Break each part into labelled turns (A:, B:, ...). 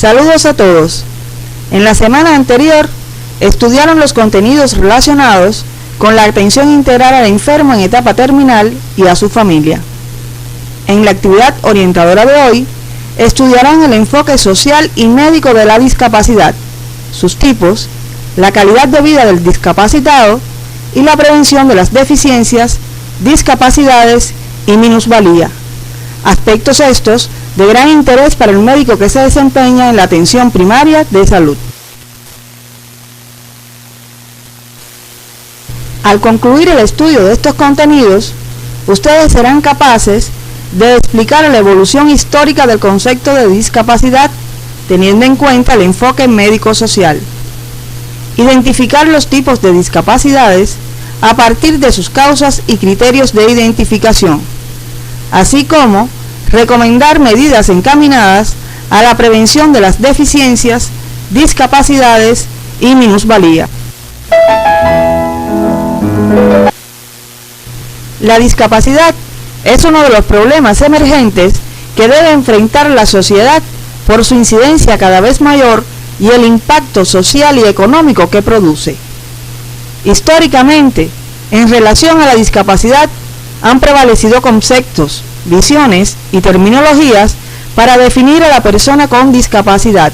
A: Saludos a todos. En la semana anterior estudiaron los contenidos relacionados con la atención integral al enfermo en etapa terminal y a su familia. En la actividad orientadora de hoy estudiarán el enfoque social y médico de la discapacidad, sus tipos, la calidad de vida del discapacitado y la prevención de las deficiencias, discapacidades y minusvalía. Aspectos estos de gran interés para el médico que se desempeña en la atención primaria de salud. Al concluir el estudio de estos contenidos, ustedes serán capaces de explicar la evolución histórica del concepto de discapacidad, teniendo en cuenta el enfoque médico-social. Identificar los tipos de discapacidades a partir de sus causas y criterios de identificación, así como recomendar medidas encaminadas a la prevención de las deficiencias, discapacidades y minusvalía. La discapacidad es uno de los problemas emergentes que debe enfrentar la sociedad por su incidencia cada vez mayor y el impacto social y económico que produce. Históricamente, en relación a la discapacidad, han prevalecido conceptos, visiones y terminologías para definir a la persona con discapacidad,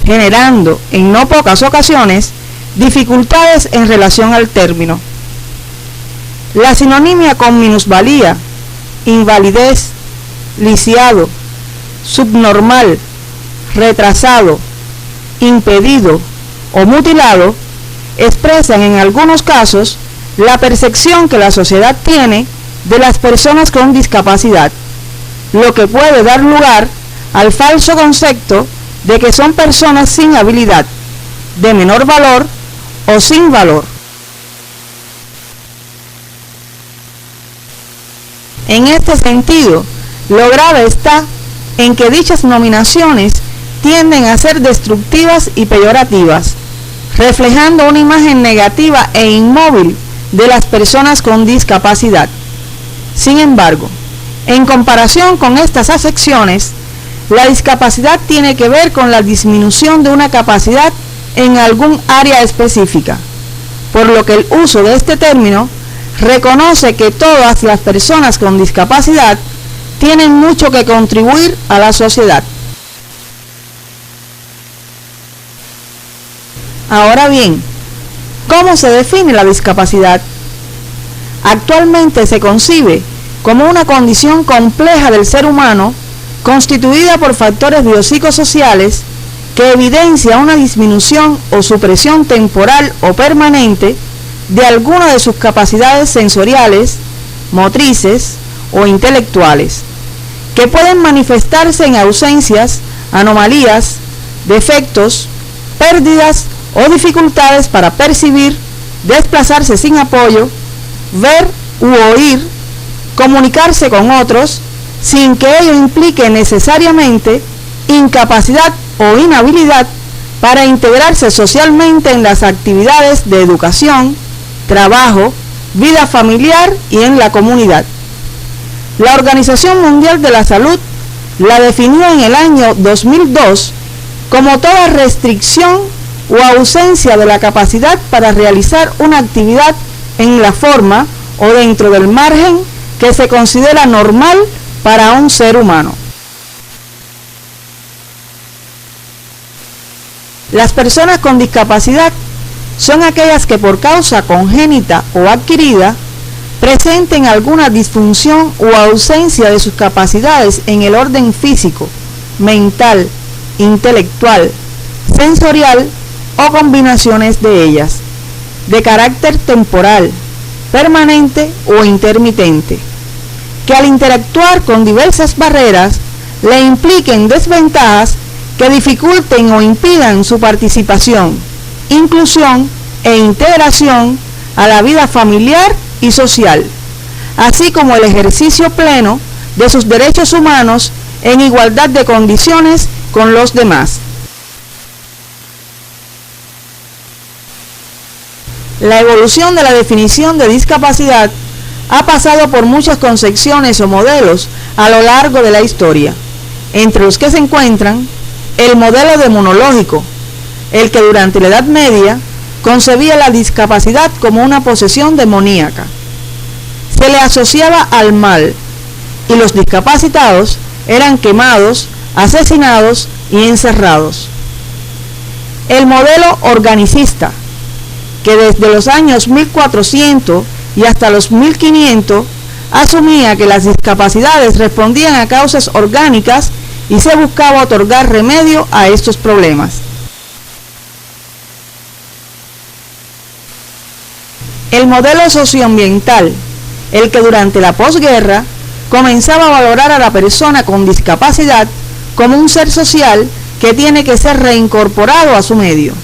A: generando en no pocas ocasiones dificultades en relación al término. La sinonimia con minusvalía, invalidez, lisiado, subnormal, retrasado, impedido o mutilado expresan en algunos casos la percepción que la sociedad tiene de las personas con discapacidad, lo que puede dar lugar al falso concepto de que son personas sin habilidad, de menor valor o sin valor. En este sentido, lo grave está en que dichas nominaciones tienden a ser destructivas y peyorativas, reflejando una imagen negativa e inmóvil de las personas con discapacidad. Sin embargo, en comparación con estas acepciones, la discapacidad tiene que ver con la disminución de una capacidad en algún área específica, por lo que el uso de este término reconoce que todas las personas con discapacidad tienen mucho que contribuir a la sociedad. Ahora bien, ¿cómo se define la discapacidad? Actualmente se concibe como una condición compleja del ser humano constituida por factores biopsicosociales que evidencia una disminución o supresión temporal o permanente de alguna de sus capacidades sensoriales, motrices o intelectuales, que pueden manifestarse en ausencias, anomalías, defectos, pérdidas o dificultades para percibir, desplazarse sin apoyo, ver u oír, comunicarse con otros, sin que ello implique necesariamente incapacidad o inhabilidad para integrarse socialmente en las actividades de educación, trabajo, vida familiar y en la comunidad. La Organización Mundial de la Salud la definió en el año 2002 como toda restricción o ausencia de la capacidad para realizar una actividad en la forma o dentro del margen que se considera normal para un ser humano. Las personas con discapacidad son aquellas que por causa congénita o adquirida presenten alguna disfunción o ausencia de sus capacidades en el orden físico, mental, intelectual, sensorial o combinaciones de ellas, de carácter temporal, permanente o intermitente, que al interactuar con diversas barreras le impliquen desventajas que dificulten o impidan su participación, inclusión e integración a la vida familiar y social, así como el ejercicio pleno de sus derechos humanos en igualdad de condiciones con los demás. La evolución de la definición de discapacidad ha pasado por muchas concepciones o modelos a lo largo de la historia, entre los que se encuentran el modelo demonológico, el que durante la Edad Media concebía la discapacidad como una posesión demoníaca. Se le asociaba al mal y los discapacitados eran quemados, asesinados y encerrados. El modelo organicista, que desde los años 1400 y hasta los 1500 asumía que las discapacidades respondían a causas orgánicas y se buscaba otorgar remedio a estos problemas. El modelo socioambiental, el que durante la posguerra comenzaba a valorar a la persona con discapacidad como un ser social que tiene que ser reincorporado a su medio.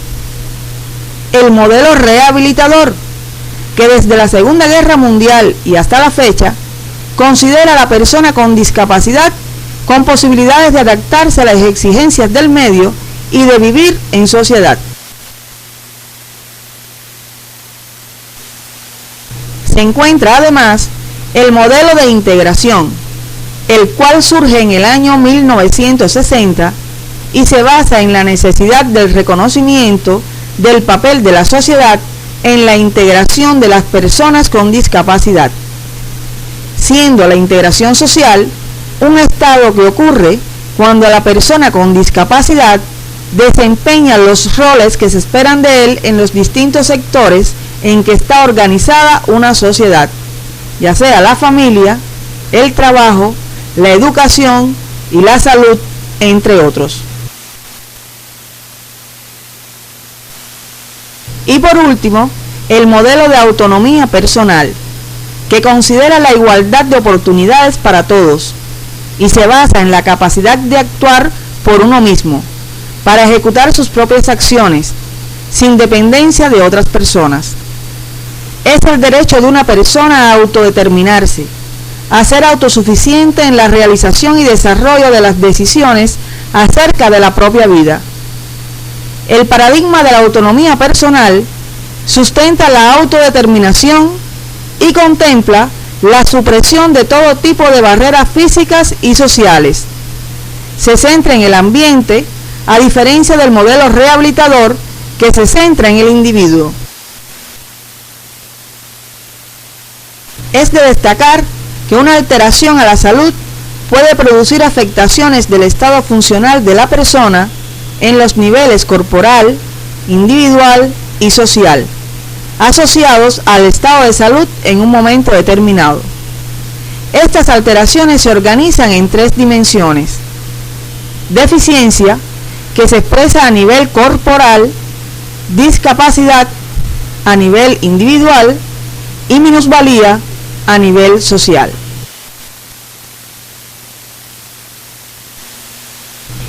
A: El modelo rehabilitador, que desde la Segunda Guerra Mundial y hasta la fecha considera a la persona con discapacidad con posibilidades de adaptarse a las exigencias del medio y de vivir en sociedad. Se encuentra además el modelo de integración, el cual surge en el año 1960 y se basa en la necesidad del reconocimiento del papel de la sociedad en la integración de las personas con discapacidad, siendo la integración social un estado que ocurre cuando la persona con discapacidad desempeña los roles que se esperan de él en los distintos sectores en que está organizada una sociedad, ya sea la familia, el trabajo, la educación y la salud, entre otros. Y por último, el modelo de autonomía personal, que considera la igualdad de oportunidades para todos y se basa en la capacidad de actuar por uno mismo, para ejecutar sus propias acciones, sin dependencia de otras personas. Es el derecho de una persona a autodeterminarse, a ser autosuficiente en la realización y desarrollo de las decisiones acerca de la propia vida. El paradigma de la autonomía personal sustenta la autodeterminación y contempla la supresión de todo tipo de barreras físicas y sociales. Se centra en el ambiente, a diferencia del modelo rehabilitador que se centra en el individuo. Es de destacar que una alteración a la salud puede producir afectaciones del estado funcional de la persona en los niveles corporal, individual y social, asociados al estado de salud en un momento determinado. Estas alteraciones se organizan en tres dimensiones: deficiencia, que se expresa a nivel corporal; discapacidad, a nivel individual; y minusvalía, a nivel social.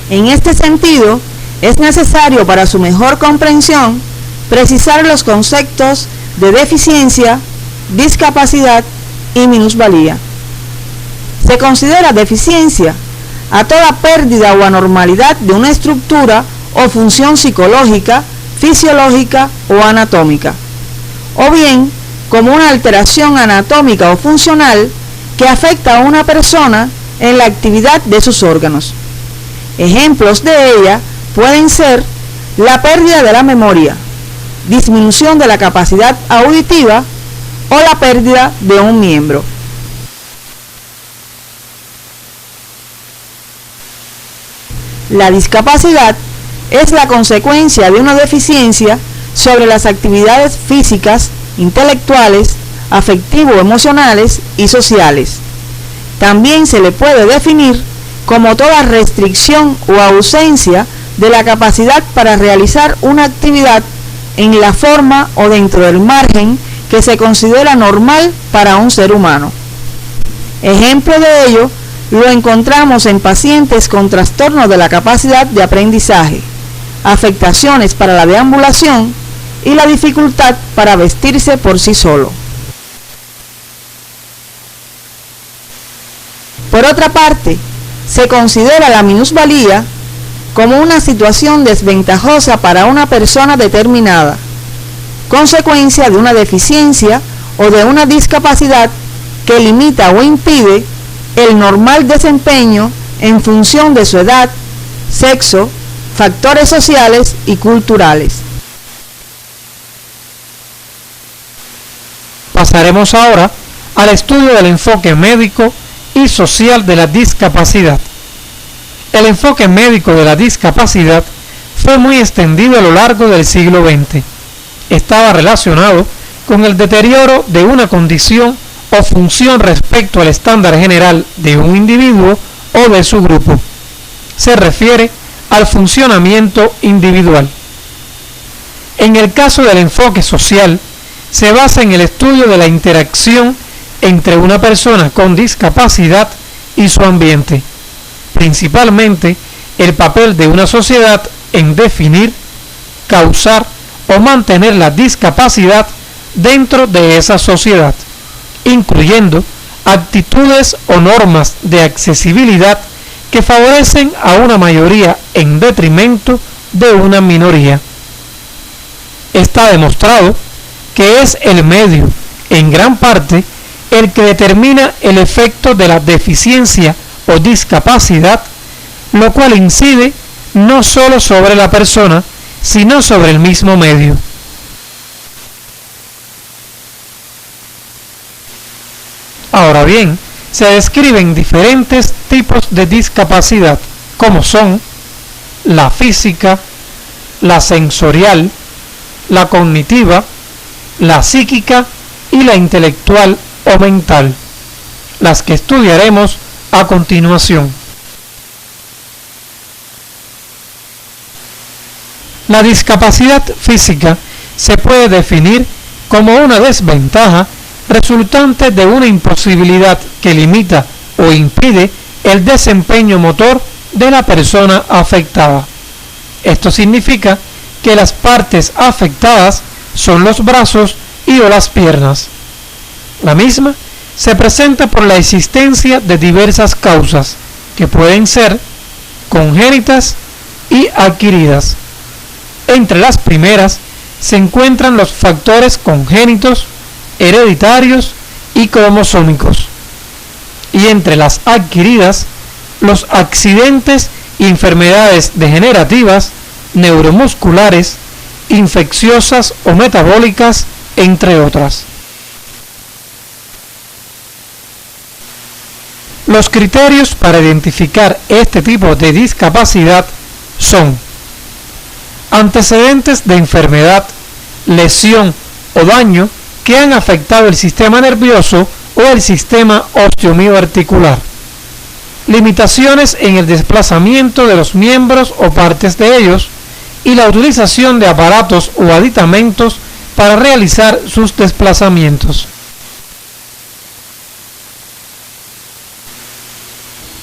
A: En este sentido, es necesario para su mejor comprensión precisar los conceptos de deficiencia, discapacidad y minusvalía. Se considera deficiencia a toda pérdida o anormalidad de una estructura o función psicológica, fisiológica o anatómica, o bien como una alteración anatómica o funcional que afecta a una persona en la actividad de sus órganos. Ejemplos de ella pueden ser la pérdida de la memoria, disminución de la capacidad auditiva o la pérdida de un miembro. La discapacidad es la consecuencia de una deficiencia sobre las actividades físicas, intelectuales, afectivo-emocionales y sociales. También se le puede definir como toda restricción o ausencia de la capacidad para realizar una actividad en la forma o dentro del margen que se considera normal para un ser humano. Ejemplo de ello lo encontramos en pacientes con trastorno de la capacidad de aprendizaje, afectaciones para la deambulación y la dificultad para vestirse por sí solo. Por otra parte, se considera la minusvalía como una situación desventajosa para una persona determinada, consecuencia de una deficiencia o de una discapacidad que limita o impide el normal desempeño en función de su edad, sexo, factores sociales y culturales.
B: Pasaremos ahora al estudio del enfoque médico y social de la discapacidad. El enfoque médico de la discapacidad fue muy extendido a lo largo del siglo XX. Estaba relacionado con el deterioro de una condición o función respecto al estándar general de un individuo o de su grupo. Se refiere al funcionamiento individual. En el caso del enfoque social, se basa en el estudio de la interacción entre una persona con discapacidad y su ambiente, principalmente el papel de una sociedad en definir, causar o mantener la discapacidad dentro de esa sociedad, incluyendo actitudes o normas de accesibilidad que favorecen a una mayoría en detrimento de una minoría. Está demostrado que es el medio, en gran parte, el que determina el efecto de la deficiencia o discapacidad, lo cual incide no solo sobre la persona, sino sobre el mismo medio. Ahora bien, se describen diferentes tipos de discapacidad, como son la física, la sensorial, la cognitiva, la psíquica y la intelectual o mental, las que estudiaremos a continuación. La discapacidad física se puede definir como una desventaja resultante de una imposibilidad que limita o impide el desempeño motor de la persona afectada. Esto significa que las partes afectadas son los brazos y o las piernas. La misma se presenta por la existencia de diversas causas que pueden ser congénitas y adquiridas. Entre las primeras se encuentran los factores congénitos, hereditarios y cromosómicos, y entre las adquiridas, los accidentes y enfermedades degenerativas, neuromusculares, infecciosas o metabólicas, entre otras. Los criterios para identificar este tipo de discapacidad son antecedentes de enfermedad, lesión o daño que han afectado el sistema nervioso o el sistema osteomioarticular, limitaciones en el desplazamiento de los miembros o partes de ellos y la utilización de aparatos o aditamentos para realizar sus desplazamientos.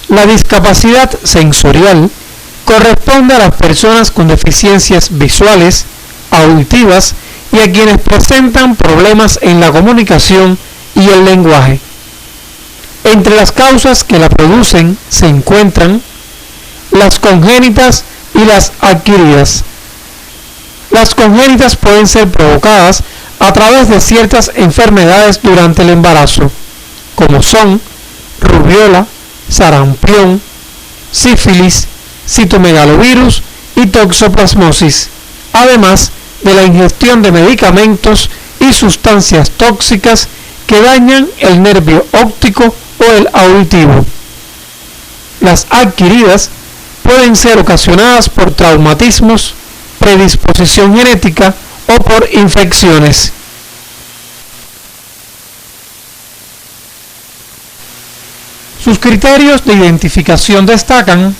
B: La discapacidad sensorial corresponde a las personas con deficiencias visuales, auditivas y a quienes presentan problemas en la comunicación y el lenguaje. Entre las causas que la producen se encuentran las congénitas y las adquiridas. Las congénitas pueden ser provocadas a través de ciertas enfermedades durante el embarazo, como son rubiola, sarampión, sífilis, citomegalovirus y toxoplasmosis, además de la ingestión de medicamentos y sustancias tóxicas que dañan el nervio óptico o el auditivo. Las adquiridas pueden ser ocasionadas por traumatismos, predisposición genética o por infecciones. Sus criterios de identificación destacan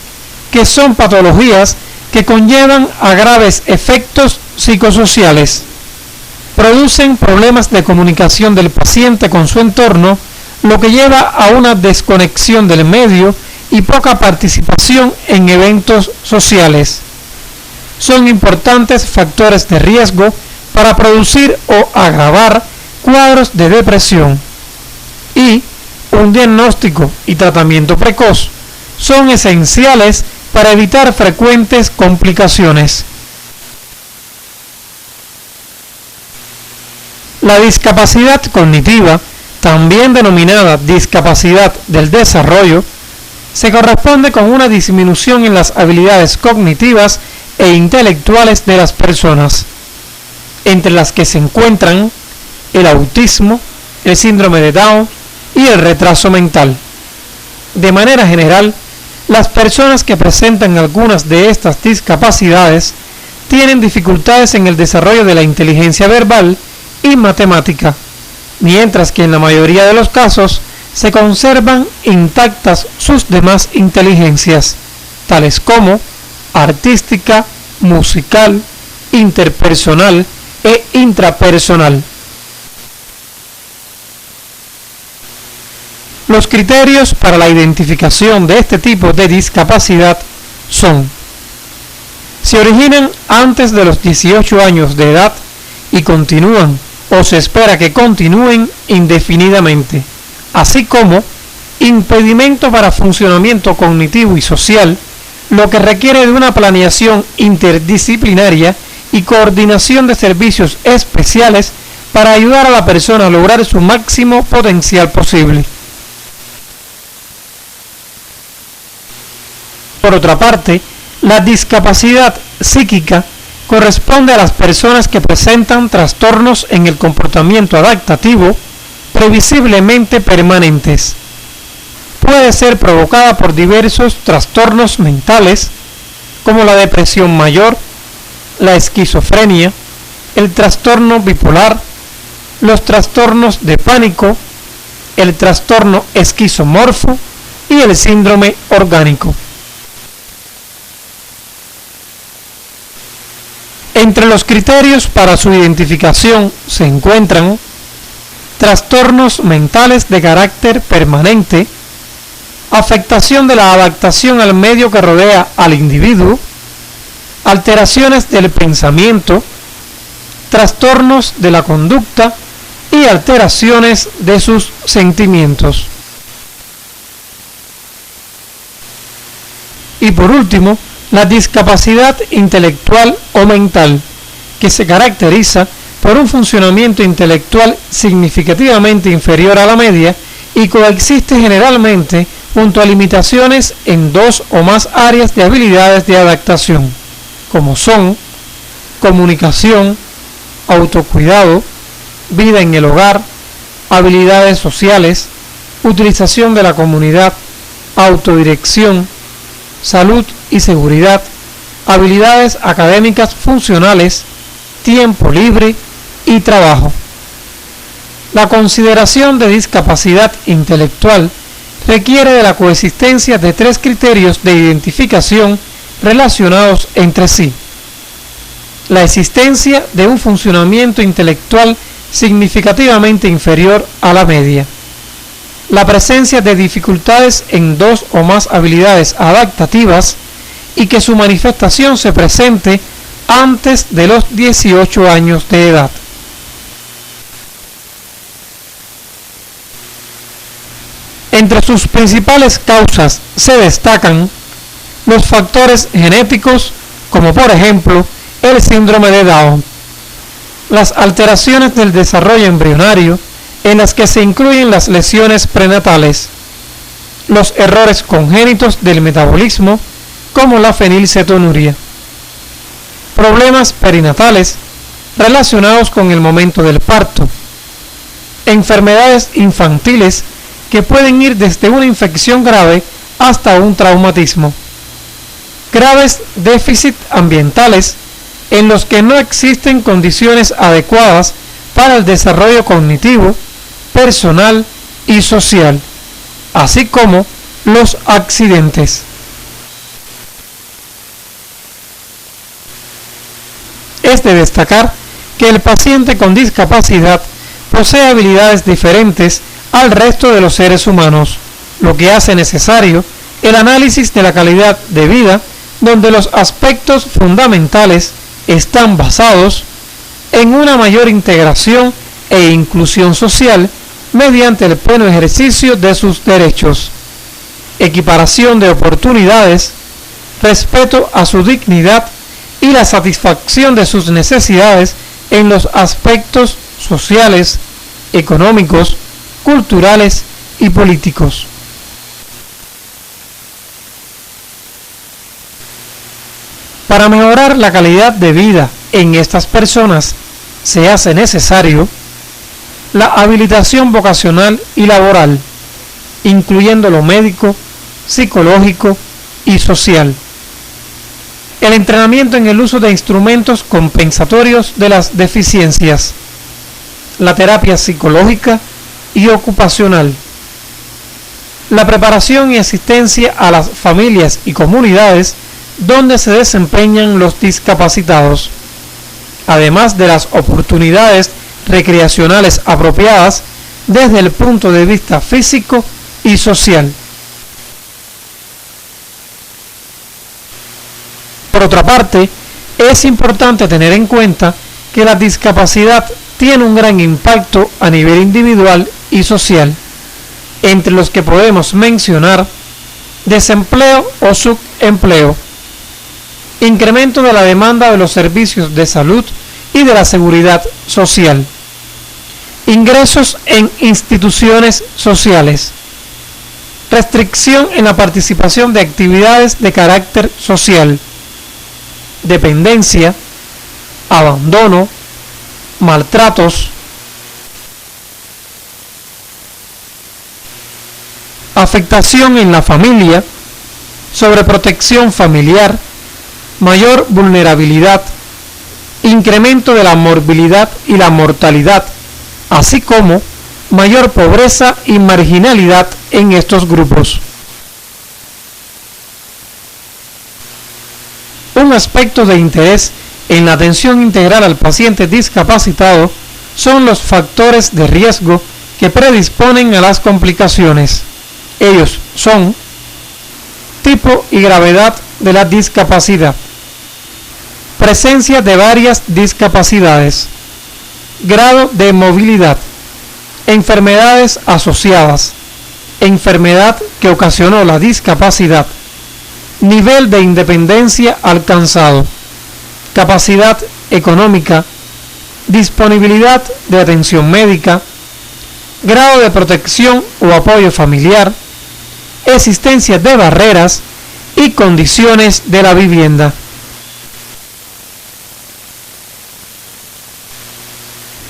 B: que son patologías que conllevan a graves efectos psicosociales, producen problemas de comunicación del paciente con su entorno, lo que lleva a una desconexión del medio y poca participación en eventos sociales. Son importantes factores de riesgo para producir o agravar cuadros de depresión, y un diagnóstico y tratamiento precoz son esenciales para evitar frecuentes complicaciones. La discapacidad cognitiva, también denominada discapacidad del desarrollo, se corresponde con una disminución en las habilidades cognitivas e intelectuales de las personas, entre las que se encuentran el autismo, el síndrome de Down y el retraso mental. De manera general, las personas que presentan algunas de estas discapacidades tienen dificultades en el desarrollo de la inteligencia verbal y matemática, mientras que en la mayoría de los casos se conservan intactas sus demás inteligencias, tales como artística, musical, interpersonal e intrapersonal. Los criterios para la identificación de este tipo de discapacidad son: se originan antes de los 18 años de edad y continúan o se espera que continúen indefinidamente, así como impedimento para funcionamiento cognitivo y social, lo que requiere de una planeación interdisciplinaria y coordinación de servicios especiales para ayudar a la persona a lograr su máximo potencial posible. Por otra parte, la discapacidad psíquica corresponde a las personas que presentan trastornos en el comportamiento adaptativo previsiblemente permanentes. Puede ser provocada por diversos trastornos mentales, como la depresión mayor, la esquizofrenia, el trastorno bipolar, los trastornos de pánico, el trastorno esquizomorfo y el síndrome orgánico. Entre los criterios para su identificación se encuentran trastornos mentales de carácter permanente, afectación de la adaptación al medio que rodea al individuo, alteraciones del pensamiento, trastornos de la conducta y alteraciones de sus sentimientos. Y por último, la discapacidad intelectual o mental, que se caracteriza por un funcionamiento intelectual significativamente inferior a la media y coexiste generalmente junto a limitaciones en dos o más áreas de habilidades de adaptación, como son comunicación, autocuidado, vida en el hogar, habilidades sociales, utilización de la comunidad, autodirección, salud y seguridad, habilidades académicas funcionales, tiempo libre y trabajo. La consideración de discapacidad intelectual requiere de la coexistencia de tres criterios de identificación relacionados entre sí: la existencia de un funcionamiento intelectual significativamente inferior a la media, la presencia de dificultades en dos o más habilidades adaptativas y que su manifestación se presente antes de los 18 años de edad. Entre sus principales causas se destacan los factores genéticos, como por ejemplo el síndrome de Down, las alteraciones del desarrollo embrionario, en las que se incluyen las lesiones prenatales, los errores congénitos del metabolismo, como la fenilcetonuria, problemas perinatales relacionados con el momento del parto, enfermedades infantiles que pueden ir desde una infección grave hasta un traumatismo, graves déficits ambientales en los que no existen condiciones adecuadas para el desarrollo cognitivo, personal y social, así como los accidentes. Es de destacar que el paciente con discapacidad posee habilidades diferentes al resto de los seres humanos, lo que hace necesario el análisis de la calidad de vida, donde los aspectos fundamentales están basados en una mayor integración e inclusión social mediante el pleno ejercicio de sus derechos, equiparación de oportunidades, respeto a su dignidad y la satisfacción de sus necesidades en los aspectos sociales, económicos, culturales y políticos. Para mejorar la calidad de vida en estas personas se hace necesario la habilitación vocacional y laboral, incluyendo lo médico, psicológico y social. El entrenamiento en el uso de instrumentos compensatorios de las deficiencias, la terapia psicológica y ocupacional, la preparación y asistencia a las familias y comunidades donde se desempeñan los discapacitados, además de las oportunidades recreacionales apropiadas desde el punto de vista físico y social. Por otra parte, es importante tener en cuenta que la discapacidad tiene un gran impacto a nivel individual y social, entre los que podemos mencionar desempleo o subempleo, incremento de la demanda de los servicios de salud y de la seguridad social, ingresos en instituciones sociales, restricción en la participación de actividades de carácter social, dependencia, abandono, maltratos, afectación en la familia, sobreprotección familiar, mayor vulnerabilidad, incremento de la morbilidad y la mortalidad, así como mayor pobreza y marginalidad en estos grupos. Un aspecto de interés en la atención integral al paciente discapacitado son los factores de riesgo que predisponen a las complicaciones. Ellos son tipo y gravedad de la discapacidad, presencia de varias discapacidades, grado de movilidad, enfermedades asociadas, enfermedad que ocasionó la discapacidad, nivel de independencia alcanzado, capacidad económica, disponibilidad de atención médica, grado de protección o apoyo familiar, existencia de barreras y condiciones de la vivienda.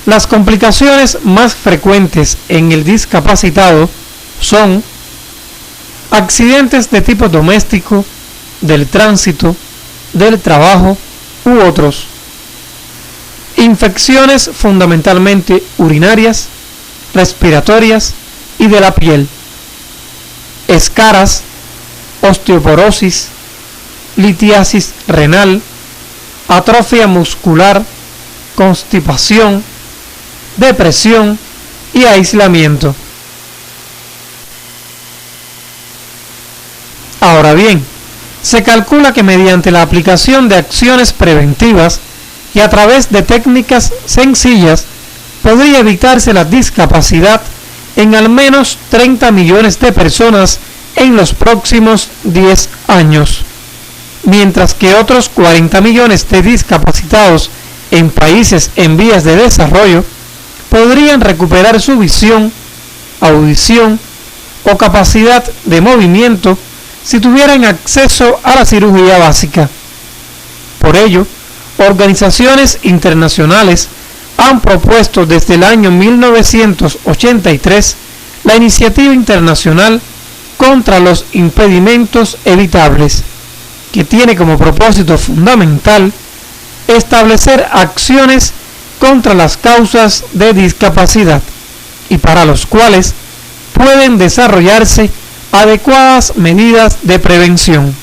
B: Las complicaciones más frecuentes en el discapacitado son accidentes de tipo doméstico, del tránsito, del trabajo u otros, infecciones fundamentalmente urinarias, respiratorias y de la piel, escaras, osteoporosis, litiasis renal, atrofia muscular, constipación, depresión y aislamiento. Ahora bien, se calcula que mediante la aplicación de acciones preventivas y a través de técnicas sencillas podría evitarse la discapacidad en al menos 30 millones de personas en los próximos 10 años, mientras que otros 40 millones de discapacitados en países en vías de desarrollo podrían recuperar su visión, audición o capacidad de movimiento si tuvieran acceso a la cirugía básica. Por ello, organizaciones internacionales han propuesto desde el año 1983 la Iniciativa Internacional contra los Impedimentos Evitables, que tiene como propósito fundamental establecer acciones contra las causas de discapacidad y para los cuales pueden desarrollarse adecuadas medidas de prevención.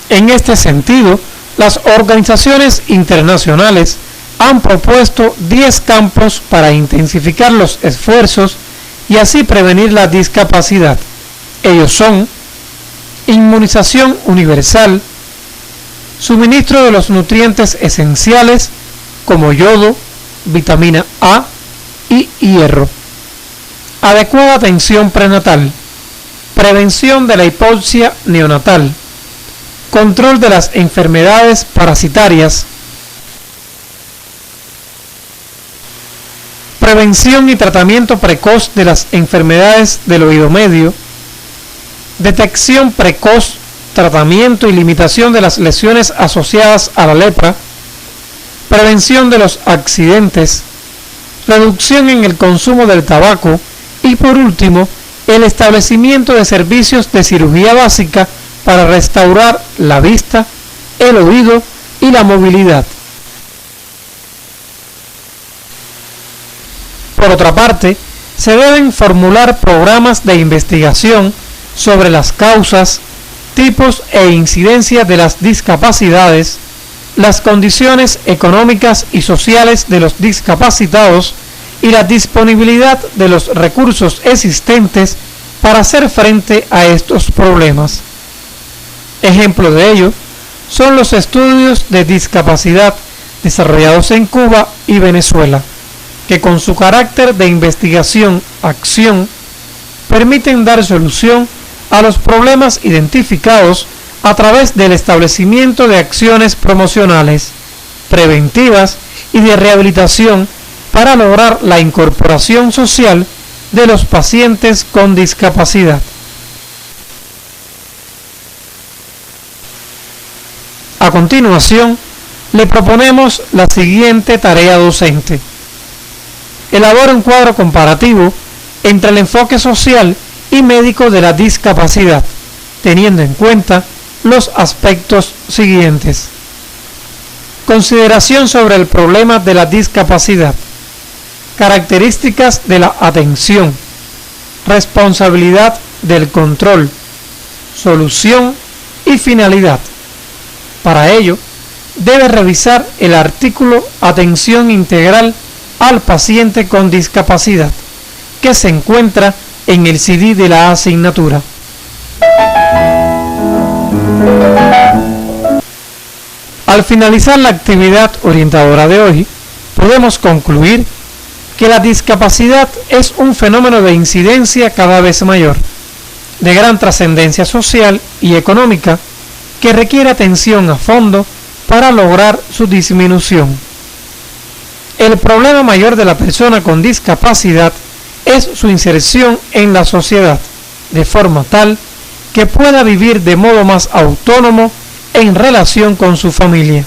B: En este sentido, las organizaciones internacionales han propuesto 10 campos para intensificar los esfuerzos y así prevenir la discapacidad. Ellos son inmunización universal, suministro de los nutrientes esenciales como yodo, vitamina A y hierro, adecuada atención prenatal, prevención de la hipoxia neonatal, control de las enfermedades parasitarias, prevención y tratamiento precoz de las enfermedades del oído medio, detección precoz, tratamiento y limitación de las lesiones asociadas a la lepra, prevención de los accidentes, reducción en el consumo del tabaco y, por último, el establecimiento de servicios de cirugía básica para restaurar la vista, el oído y la movilidad. Por otra parte, se deben formular programas de investigación sobre las causas, tipos e incidencias de las discapacidades, las condiciones económicas y sociales de los discapacitados y la disponibilidad de los recursos existentes para hacer frente a estos problemas. Ejemplo de ello son los estudios de discapacidad desarrollados en Cuba y Venezuela, que con su carácter de investigación-acción permiten dar solución a los problemas identificados a través del establecimiento de acciones promocionales, preventivas y de rehabilitación para lograr la incorporación social de los pacientes con discapacidad. A continuación, le proponemos la siguiente tarea docente. Elabora un cuadro comparativo entre el enfoque social y médico de la discapacidad, teniendo en cuenta los aspectos siguientes. Consideración sobre el problema de la discapacidad. Características de la atención. Responsabilidad del control. Solución y finalidad. Para ello, debe revisar el artículo Atención Integral al paciente con discapacidad, que se encuentra en el CD de la asignatura. Al finalizar la actividad orientadora de hoy, podemos concluir que la discapacidad es un fenómeno de incidencia cada vez mayor, de gran trascendencia social y económica, que requiere atención a fondo para lograr su disminución. El problema mayor de la persona con discapacidad es su inserción en la sociedad, de forma tal que pueda vivir de modo más autónomo en relación con su familia.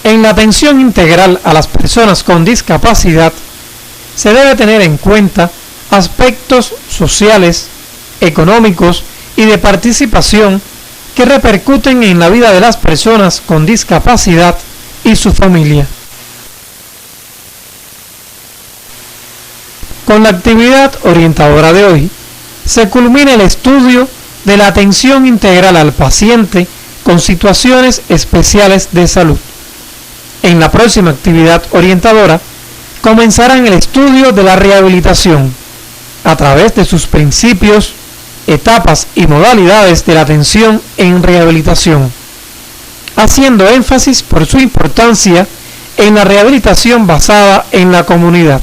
B: En la atención integral a las personas con discapacidad se debe tener en cuenta aspectos sociales, económicos y de participación que repercuten en la vida de las personas con discapacidad y su familia. Con la actividad orientadora de hoy, se culmina el estudio de la atención integral al paciente con situaciones especiales de salud. En la próxima actividad orientadora, comenzarán el estudio de la rehabilitación, a través de sus principios, etapas y modalidades de la atención en rehabilitación, haciendo énfasis por su importancia en la rehabilitación basada en la comunidad.